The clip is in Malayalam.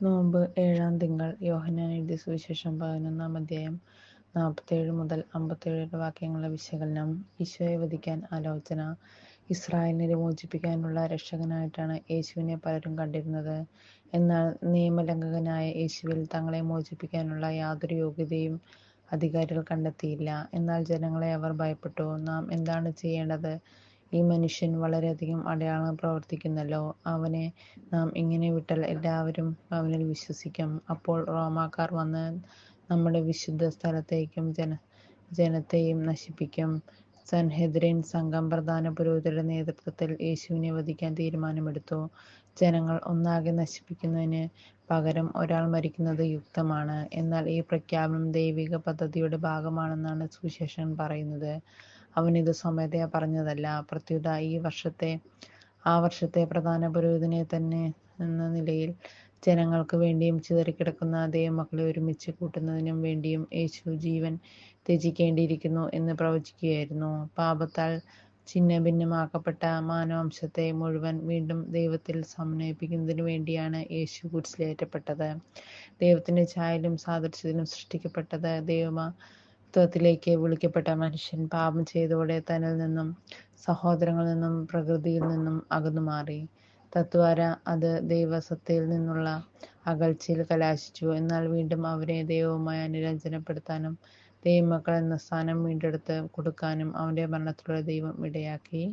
നോമ്പ് ഏഴാം തിങ്കൾ. യോഹന്നാൻ എഴുതിയ സുവിശേഷം 11-ാം അധ്യായം 47 മുതൽ 57 വാക്യങ്ങളുടെ വിശകലനം. ഈശോയെ വധിക്കാൻ ആലോചന. ഇസ്രായേലിനെ മോചിപ്പിക്കാനുള്ള രക്ഷകനായിട്ടാണ് യേശുവിനെ പലരും കണ്ടിരുന്നത്. എന്നാൽ നിയമലംഘകനായ യേശുവിൽ തങ്ങളെ മോചിപ്പിക്കാനുള്ള യാതൊരു യോഗ്യതയും അധികാരികൾ കണ്ടെത്തിയില്ല. എന്നാൽ ജനങ്ങളെ അവർ ഭയപ്പെട്ടു. നാം എന്താണ് ചെയ്യേണ്ടത്? ഈ മനുഷ്യൻ വളരെയധികം അടയാളങ്ങൾ പ്രവർത്തിക്കുന്നല്ലോ. അവനെ നാം ഇങ്ങനെ വിട്ടാൽ എല്ലാവരും അവനിൽ വിശ്വസിക്കും. അപ്പോൾ റോമാക്കാർ വന്ന് നമ്മുടെ വിശുദ്ധ സ്ഥലത്തെയും ജനത്തെയും നശിപ്പിക്കും. സൻഹെദ്രിൻ സംഘം പ്രധാന പുരോഹിതരുടെ നേതൃത്വത്തിൽ യേശുവിനെ വധിക്കാൻ തീരുമാനമെടുത്തു. ജനങ്ങൾ ഒന്നാകെ നശിപ്പിക്കുന്നതിന് പകരം ഒരാൾ മരിക്കുന്നത് യുക്തമാണ്. എന്നാൽ ഈ പ്രഖ്യാപനം ദൈവിക പദ്ധതിയുടെ ഭാഗമാണെന്നാണ് സുവിശേഷകൻ പറയുന്നത്. അവനിത് സ്വമേധയാ പറഞ്ഞതല്ല. പ്രത്യുത ആ വർഷത്തെ പ്രധാന പുരോഹിതനെ തന്നെ എന്ന നിലയിൽ ജനങ്ങൾക്ക് വേണ്ടിയും ചിതറിക്കിടക്കുന്ന ദൈവമക്കളെ ഒരുമിച്ച് കൂട്ടുന്നതിനും വേണ്ടിയും യേശു ജീവൻ ത്യജിക്കേണ്ടിയിരിക്കുന്നു എന്ന് പ്രവചിക്കുകയായിരുന്നു. പാപത്താൽ ഛിന്നഭിന്നമാക്കപ്പെട്ട മാനവവംശത്തെ മുഴുവൻ വീണ്ടും ദൈവത്തിൽ സമന്വയിപ്പിക്കുന്നതിനു വേണ്ടിയാണ് യേശു കുരിശിലേറ്റപ്പെട്ടത്. ദൈവത്തിന്റെ ഛായയിലും സാദൃശ്യത്തിലും സൃഷ്ടിക്കപ്പെട്ടത് ദൈവത്വത്തിലേക്ക് വിളിക്കപ്പെട്ട മനുഷ്യൻ പാപം ചെയ്തതോടെ തന്നിൽ നിന്നും സഹോദരങ്ങളിൽ നിന്നും പ്രകൃതിയിൽ നിന്നും അകന്നുമാറി. തദ്വാര അത് ദൈവസത്തയിൽ നിന്നുള്ള അകൽച്ചയിൽ കലാശിച്ചു. എന്നാൽ വീണ്ടും അവരെ ദൈവവുമായി അനുരഞ്ജനപ്പെടുത്താനും ദൈവമക്കൾ എന്ന സ്ഥാനം വീണ്ടെടുത്ത് കൊടുക്കാനും അവന്റെ മരണത്തിലൂടെ ദൈവം ഇടയാക്കി.